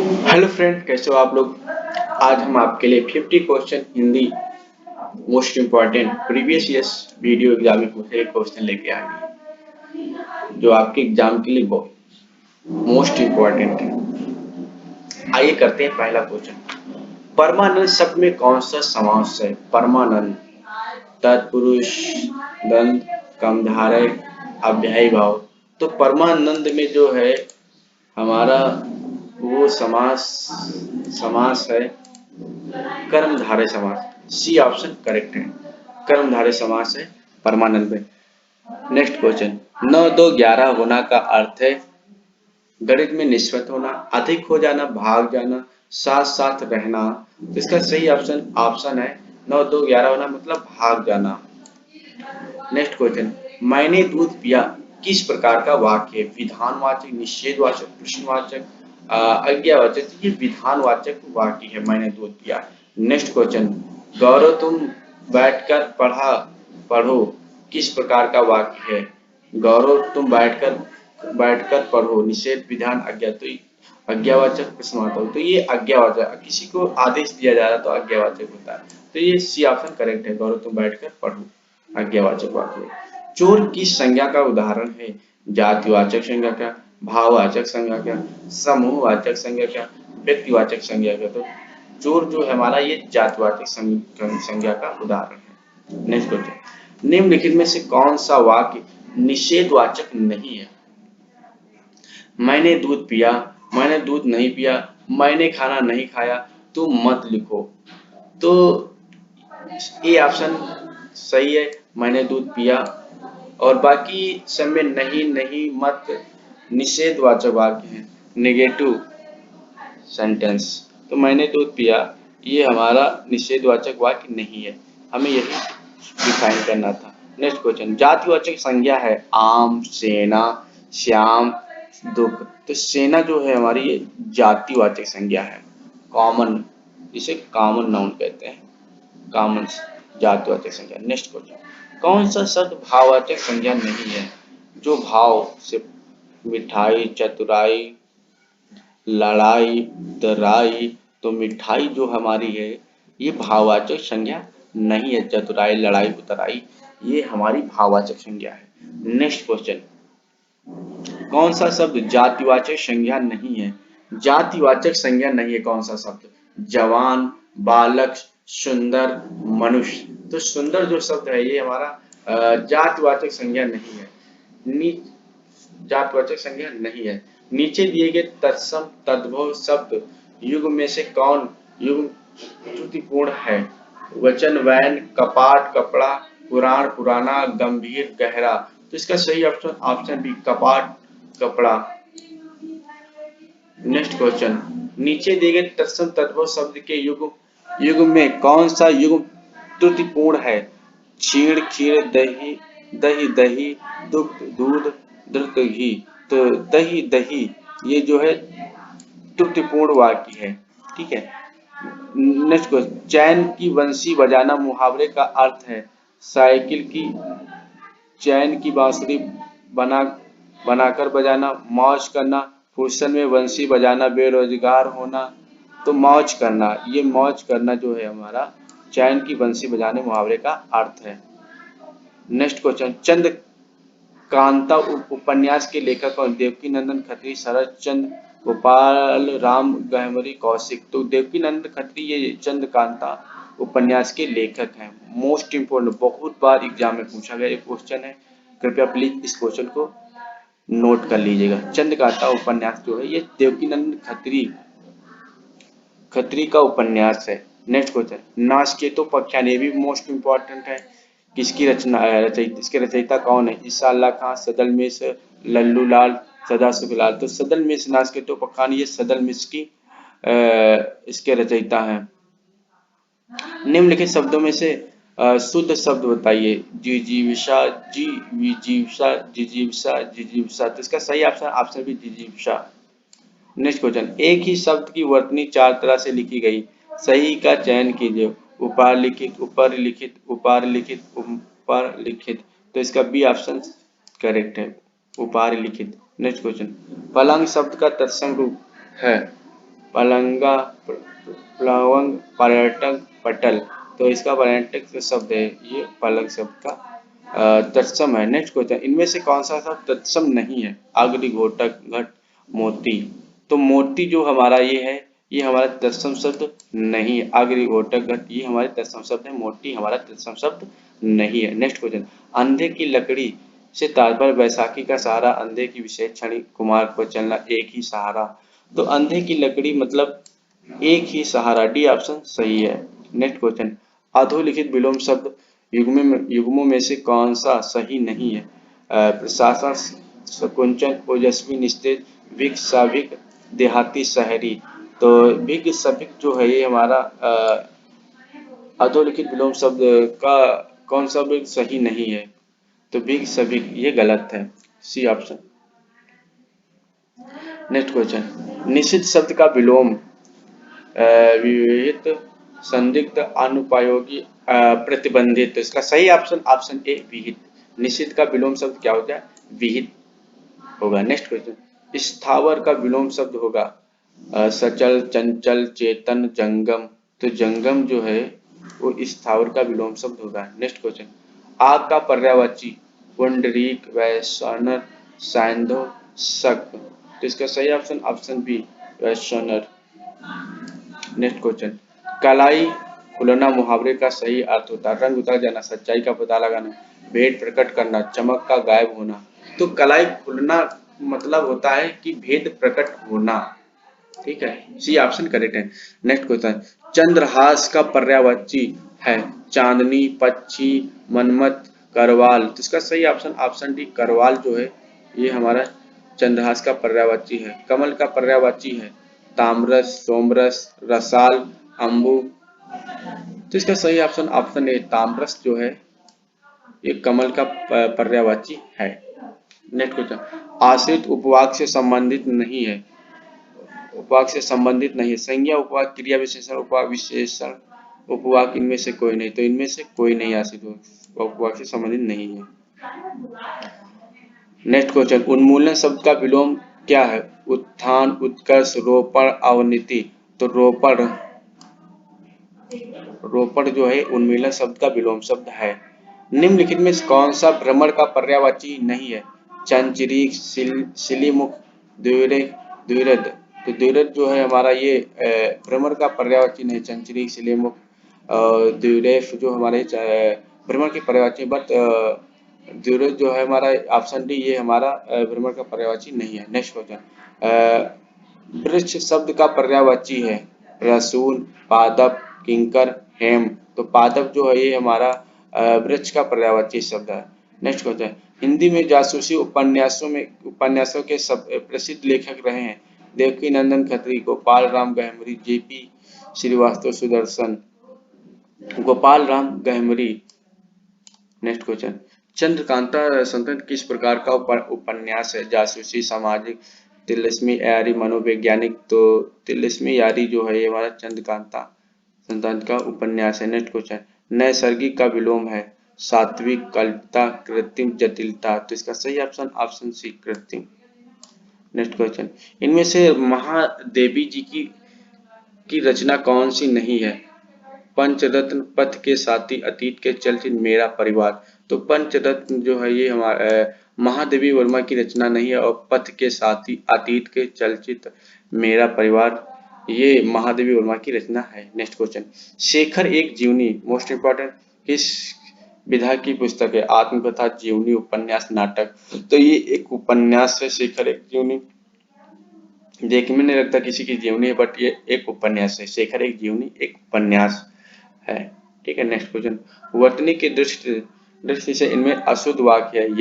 Hello friend, कैसे हो आप लोग। आज हम आपके लिए 50 question Hindi most important previous years video exam में पूछे गए क्वेश्चन लेके आए हैं जो आपके एग्जाम के लिए बहुत मोस्ट इम्पॉर्टेंट है। आइए करते हैं पहला क्वेश्चन। परमानंद शब्द में कौन सा समास है? परमानंद तत्पुरुष दंत कर्मधारय अव्ययी भाव। तो परमानंद में जो है हमारा वो समास समास है कर्मधारय समास। सी ऑप्शन करेक्ट है, कर्मधारय समास है परमानंद में। Next question. 9 2 11 होना का अर्थ है गणित में निष्पत्ति होना, अधिक हो जाना, भाग जाना, साथ साथ रहना। तो इसका सही ऑप्शन है 9 2 11 होना मतलब भाग जाना। Next question. मैंने दूध पिया किस प्रकार का वाक्य है? विधानवाचक, निषेधवाचक, प्रश्नवाचक, आज्ञावाचक। ये विधानवाचक वाक्य है, मैंने दूध पिया। Next question. गौरव तुम बैठकर पढ़ो किस प्रकार का वाक्य है? गौरव तुम बैठकर पढ़ो, निषेध, विधान, आज्ञा। तो आज्ञावाचक, प्रश्नवाचक। तो ये आज्ञावाचक, किसी को आदेश दिया जा रहा है तो आज्ञावाचक होता है। तो ये सी ऑप्शन करेक्ट है, गौरव तुम बैठकर पढ़ो आज्ञावाचक वाक्य। चोर किस संज्ञा का उदाहरण है? जातिवाचक संज्ञा का, भाववाचक संज्ञा का, समूहवाचक संज्ञा का, व्यक्तिवाचक संज्ञा का। तो चोर जो है हमारा ये जातिवाचक संज्ञा का उदाहरण है। Next question. निम्नलिखित में से कौन सा वाक्य निषेधवाचक नहीं है? मैंने दूध पिया, मैंने दूध नहीं पिया, मैंने खाना नहीं खाया, तुम मत लिखो। तो ये ऑप्शन सही है, मैंने दूध पिया। और बाकी सब में नहीं, नहीं, मत निषेधवाचक वाक्य है, नेगेटिव सेंटेंस। तो मैंने दूध पिया ये हमारा निषेधवाचक वाक्य नहीं है, हमें यही डिफाइन करना था। Next question. जातिवाचक संज्ञा है आम, सेना, श्याम, दुख। तो सेना जो है हमारी ये जातिवाचक संज्ञा है, कॉमन, इसे कॉमन नाउन कहते हैं, कॉमन जातिवाचक संज्ञा। Next question. कौन सा शब्द भाववाचक संज्ञा नहीं है? जो भाव से मिठाई, चतुराई, लड़ाई, दराई। तो मिठाई जो हमारी है ये भाववाचक संज्ञा नहीं है, चतुराई, लड़ाई, उतराई ये हमारी भाववाचक संज्ञा है। Next question. कौन सा शब्द जातिवाचक संज्ञा नहीं है? जातिवाचक संज्ञा नहीं है कौन सा शब्द? जवान, बालक, सुंदर, मनुष्य। तो सुंदर जो शब्द है ये हमारा जातिवाचक संज्ञा नहीं है, जातिवाचक संज्ञा नहीं है। नीचे दिए गए तत्सम तद्भव शब्द युग में से कौन युग त्रुटिपूर्ण है? वचन, वैन, कपाट, कपड़ा, पुराण, पुराना, गंभीर, गहरा। तो इसका सही ऑप्शन बी, कपाट, कपड़ा। Next question. नीचे दिए गए तत्सम तद्भव शब्द के युग में कौन सा युग त्रुटिपूर्ण है? क्षीर, खीर, दही, दही, दही, दुग्ध, दूध, द्रुत, घी। तो दही, दही ये जो है त्रुटिपूर्ण वाक्य है, ठीक है। Next question. चैन की बंसी बजाना मुहावरे का अर्थ है साइकिल की चैन की बांसुरी बना बनाकर बजाना, मौज करना, फुर्सत में बंसी बजाना, बेरोजगार होना। तो मौज करना, ये मौज करना जो है हमारा चैन की बंसी बजाने मुहावरे का अर्थ है। Next question. चंद कांता उपन्यास के लेखक कौन? देवकी नंदन खत्री, शरद चंद्र, गोपाल राम गहमरी, कौशिक। तो देवकी नंदन खत्री ये चंद कांता उपन्यास के लेखक हैं। मोस्ट इम्पोर्टेंट, बहुत बार एग्जाम में पूछा गया ये क्वेश्चन है, कृपया प्लीज इस क्वेश्चन को नोट कर लीजिएगा। चंद्रकांता उपन्यास जो है ये देवकी नंदन खत्री का उपन्यास है। Next question. नाचकेतोपाख्यान ये भी मोस्ट इम्पोर्टेंट है, किसकी रचना इसके रचयिता कौन है? ईसा अल्लाह खां, सदल मिश्र, लल्लू लाल, सदाशिव लाल। तो सदल मिश्र नाचकेतोपाख्यान ये सदल मिश्र की इसके रचयिता हैं। निम्नलिखित शब्दों में से शुद्ध शब्द बताइए। जिजीविषा, जिजीविषा, जिजीविषा, जिजीविषा। तो इसका सही ऑप्शन भी जिजीविषा। Next question. एक ही शब्द की वर्तनी 4 तरह से लिखी गई, सही का चयन कीजिए। ऊपर लिखित, ऊपर लिखित, ऊपर लिखित, ऊपर लिखित। तो इसका बी ऑप्शन करेक्ट है, ऊपर लिखित। Next question. पलंग शब्द का तत्सम रूप है पलंगा, प्लवंग, पर्यटक, पटल। तो इसका पर्यटक जो शब्द है ये पलंग शब्द का तत्सम है। नेक्स्ट क्वेश्चन, इनमें से कौन सा शब्द तत्सम नहीं है? अग्नि, घोटक, घट, मोती। तो मोती जो हमारा ये हमारा तत्सम शब्द नहीं है। अग्नि, घोटक, घट ये हमारे तत्सम शब्द है, मोती हमारा तत्सम शब्द नहीं है। नेक्स्ट क्वेश्चन, अंधे की लकड़ी से तात्पर्य बैसाखी का सहारा, अंधे की विशेषण कुमार पर चलना, एक ही सहारा। तो अंधे की लकड़ी मतलब एक ही सहारा, डी ऑप्शन सही है। नेक्स्ट क्वेश्चन, अधोलिखित विलोम शब्द युग्मों में से कौन सा सही नहीं है? प्रशासन, शकुंचन, ओजस्वी, निस्तेज, भिक, साभिक, देहाती, शहरी। तो भिक सभिक जो है ये हमारा अधोलिखित विलोम शब्द का कौन सा भी सही नहीं है? तो भिक सभिक ये गलत है, सी ऑप्शन। नेक्स्ट क्वेश्चन, निषिद्ध शब्द का विलोम विहित, संदिग्ध, अनुपयोगी, प्रतिबंधित। तो इसका सही ऑप्शन ऑप्शन ए विहित। निषिद्ध का विलोम शब्द क्या हो जाए? विहित होगा। नेक्स्ट क्वेश्चन, स्थावर का विलोम शब्द होगा सचल, चंचल, चेतन, जंगम। तो जंगम जो है वो स्थावर का विलोम शब्द होगा। नेक्स्ट क्वेश्चन, आग का पर्यायवाची पुंडरीक, वैश्वानर, सैंधव, शक। तो इसका सही ऑप्शन ऑप्शन बी वैश्वानर। नेक्स्ट क्वेश्चन, कलाई खुलना मुहावरे का सही अर्थ होता है? रंग उतर जाना, सच्चाई का पता लगाना, भेद प्रकट करना, चमक का गायब होना। तो कलाई खुलना मतलब होता है कि भेद प्रकट होना। ठीक है, सी ऑप्शन करेक्ट है। नेक्स्ट क्वेश्चन, चंद्रहास का पर्यायवाची है चांदनी, पक्षी, मनमत, करवाल। तो इसका सही ऑप्शन ऑप्शन डी करवाल जो है ये हमारा चंद्रहास का पर्यायवाची है। कमल का पर्यायवाची है ताम्रस, सोमरस, रसाल, अंबु। तो इसका सही ऑप्शन ऑप्शन ए ताम्रस जो है ये कमल का पर्यायवाची है। नेक्स्ट क्वेश्चन, आश्रित उपवाक से संबंधित नहीं है, उपवाक से संबंधित नहीं है। संज्ञा उपवाक, क्रिया विशेषण उपवाक, विशेषण उपवाक, इनमें से कोई नहीं। तो इनमें से कोई नहीं आश्रित उपवाक से संबंधित नहीं है। नेक्स्ट क्वेश्चन, उन्मूलन शब्द का विलोम क्या है? उत्थान, उत्कर्ष, रोपण, अवनति। तो रोपण जो है उन्मूलन शब्द का विलोम शब्द है। निम्नलिखित में कौन सा भ्रमर का पर्यायवाची नहीं है? चंचरीक, सिलीमुख, द्विरद। तो द्विरद जो है हमारा ये भ्रमर का पर्यायवाची नहीं, चंचरीक, सिलीमुख, द्विरेफ जो हमारे भ्रमर के पर्यायवाची, बट द्विरद जो है हमारा ऑप्शन डी ये हमारा भ्रमर का पर्यायवाची नहीं है। नेक्स्ट क्वेश्चन, वृक्ष शब्द का पर्यायवाची है रसून, पादप, किंकर, हेम। तो पादप जो है ये हमारा वृक्ष का पर्यायवाची शब्द है। नेक्स्ट क्वेश्चन, हिंदी में जासूसी उपन्यासों के सब प्रसिद्ध लेखक रहे हैं Devaki Nandan Khatri, Gopal Ram Gahmari, JP Shrivastava, Sudarshan, Gopal Ram Gahmari. Next question, Chandrakanta Santan किस प्रकार का उपन्यास है? जासूसी, सामाजिक, तिलिस्मी यारी, मनोवैज्ञानिक। तो तिलिस्मी यारी जो है ये हमारा चंद्रकांता संतान का उपन्यास है। नेक्स्ट क्वेश्चन, नैसर्गिक का विलोम है सात्विक, कल्पता, कृत्रिम, जटिलता। तो इसका सही ऑप्शन ऑप्शन सी कृत्रिम। नेक्स्ट क्वेश्चन, इनमें से महादेवी जी की रचना कौन सी नहीं है? पंचरत्न, पथ के साथी, अतीत के चलचित्र, मेरा परिवार। तो पंचरत्न जो है ये हमारा महादेवी वर्मा की रचना नहीं है, और पथ के साथी, अतीत के चलचित्र, मेरा परिवार ये महादेवी वर्मा की रचना है। नेक्स्ट क्वेश्चन, शेखर एक जीवनी मोस्ट इंपॉर्टेंट किस विधा की पुस्तक है? आत्मकथा, जीवनी, उपन्यास, नाटक। तो ये एक उपन्यास है शेखर एक जीवनी। देखने में नहीं लगता किसी की जीवनी है, बट ये एक उपन्यास है। शेखर एक जीवनी एक उपन्यास है। ठीक है, नेक्स्ट क्वेश्चन, वर्तनी की दृष्टि से इनमें अशुद्ध वाक्य है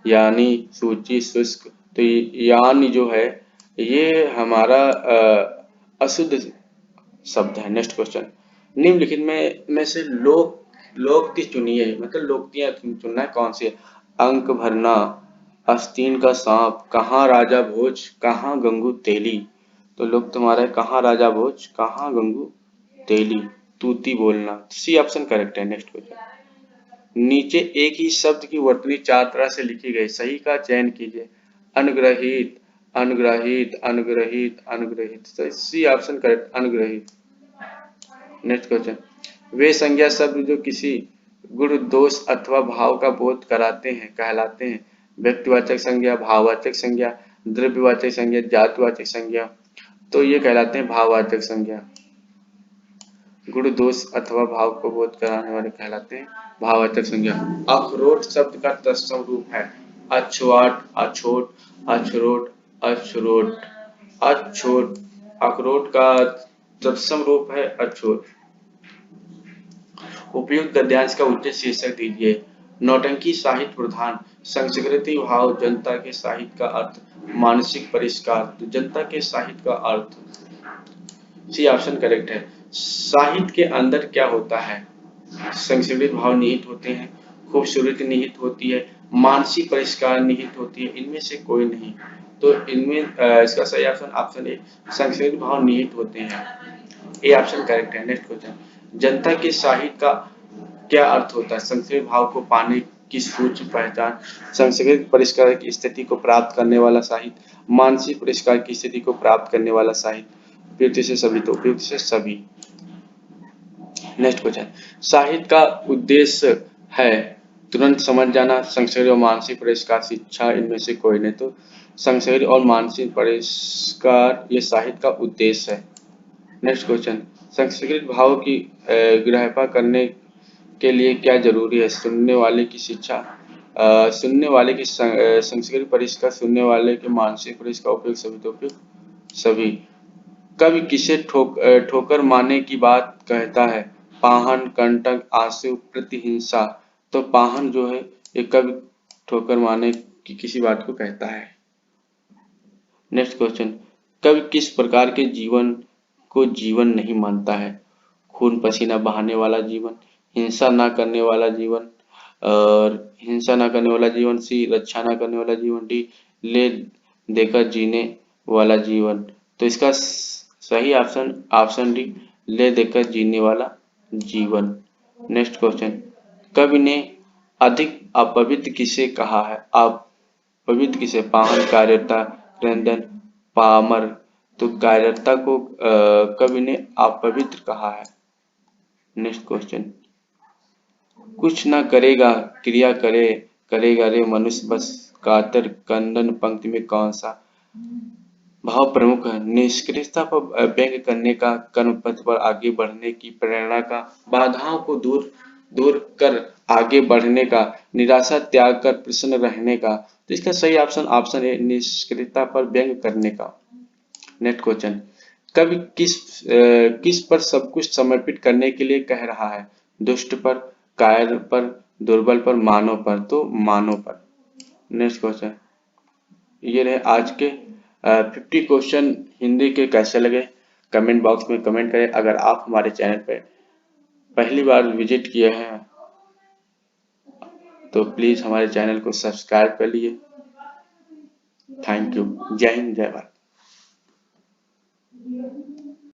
यानी, सूची, शुष्क। तो यानी जो है ये हमारा अशुद्ध शब्द है। नेक्स्ट क्वेश्चन, निम्नलिखित में से लोकोक्ति चुनिए, मतलब लोकोक्तियां चुनना है कौन सी है? अंक भरना, आस्तीन का सांप, कहाँ राजा भोज, कहाँ गंगू तेली। तो लोग तुम्हारा कहाँ राजा भोज, कहाँ गंगू तेली, तूती बोलना। सी ऑप्शन करेक्ट है। नेक्स्ट क्वेश्चन, नीचे एक ही शब्द की वर्तनी चार तरह से लिखी गई, सही का चयन कीजिए। अनुग्रहित, अनुग्रहित अनुग्रहित अनुग्रहित, तो सी ऑप्शन करेक्ट, अनुग्रहित। नेक्स्ट क्वेश्चन, वे संज्ञा शब्द जो किसी गुण दोष अथवा भाव का बोध कराते हैं कहलाते हैं व्यक्तिवाचक संज्ञा, भाववाचक संज्ञा, द्रव्यवाचक संज्ञा, जातवाचक संज्ञा। तो ये कहलाते हैं भाववाचक संज्ञा। गुण दोष अथवा भाव को बोध कराने वाले कहलाते हैं भाववाचक संज्ञा। अखरोट शब्द का तत्सम रूप है अछवाट, अछोट, अछरोट, अछरोट, अछोट। अखरोट का तत्सम रूप है अछोट। उपयुक्त गद्यांश का उचित शीर्षक दीजिए। नौटंकी साहित्य प्रधान, संस्कृति भाव, जनता के साहित्य का अर्थ, मानसिक परिष्कार। तो जनता के साहित्य का अर्थ सी ऑप्शन करेक्ट है। साहित्य के अंदर क्या होता है? संस्कृत भाव निहित होते हैं, खूबसूरती निहित होती है, मानसिक परिष्कार निहित होती है, इनमें से कोई नहीं। तो इनमें इसका सही ऑप्शन ऑप्शन ए, संस्कृत भाव निहित होते हैं। ए ऑप्शन करेक्ट है। नेक्स्ट क्वेश्चन, जनता के साहित्य का क्या अर्थ होता है? संस्कृत भाव को पाने की सूक्ष्म पहचान, संस्कृत परिष्कार की स्थिति को प्राप्त करने वाला साहित्य, मानसिक परिष्कार की स्थिति को प्राप्त करने वाला साहित्य। उपयुक्त से सभी, तो उपयुक्त से सभी। नेक्स्ट क्वेश्चन, साहित्य का उद्देश्य है तुरंत समझ जाना, संस्कृत और मानसिक परिष्कार, शिक्षा, इनमें से कोई नहीं। तो संस्कृत और मानसिक परिष्कार ये साहित्य का उद्देश्य है। नेक्स्ट क्वेश्चन, संस्कृत भाव की ग्रहपा करने के लिए क्या जरूरी है? सुनने वाले की शिक्षा, सुनने वाले की संस्कृत परिष्कार, सुनने वाले के मानसिक परिष्कार, उपयुक्त सभी, तो उपयुक्त सभी। कवि किसे ठोकर मारने की बात कहता है? पाहन, कंटक, आंसू, प्रतिहिंसा। तो पाहन जो है ये कवि ठोकर मारने की किसी बात को कहता है। नेक्स्ट क्वेश्चन, कवि किस प्रकार के जीवन को जीवन नहीं मानता है? खून पसीना बहाने वाला जीवन, हिंसा ना करने वाला जीवन, और हिंसा ना करने वाला जीवन, सी रक्षा ना करने वाला जीवन, डी ले देकर जीने वाला जीवन। तो इसका सही ऑप्शन ऑप्शन डी, ले देकर जीने वाला जीवन। नेक्स्ट क्वेश्चन, कवि ने अधिक अपवित्र किसे कहा है? अपवित्र किसे? पाहन, कायरता, क्रंदन, पामर। तो कायरता को कवि ने अपवित्र कहा है। नेक्स्ट क्वेश्चन, कुछ ना करेगा क्रिया करे करेगा रे मनुष्य बस, कातर कंदन पंक्ति में कौन सा भाव प्रमुख है? निष्क्रियता पर व्यंग करने का, कर्म पथ पर आगे बढ़ने की प्रेरणा का, बाधाओं को दूर दूर कर आगे बढ़ने का, निराशा त्याग कर प्रसन्न रहने का। तो इसका सही ऑप्शन ऑप्शन है, निष्क्रियता पर व्यंग करने का। नेक्स्ट क्वेश्चन, कवि किस पर सब कुछ समर्पित करने के लिए कह रहा है? दुष्ट पर, कायर पर, दुर्बल पर, मानव पर। तो मानव पर। नेक्स्ट क्वेश्चन, ये रहे आज के 50 क्वेश्चन हिंदी के। कैसे लगे कमेंट बॉक्स में कमेंट करें। अगर आप हमारे चैनल पर पहली बार विजिट किए हैं तो प्लीज हमारे चैनल को सब्सक्राइब कर लिए। Thank you. जय हिंद, जय भारत।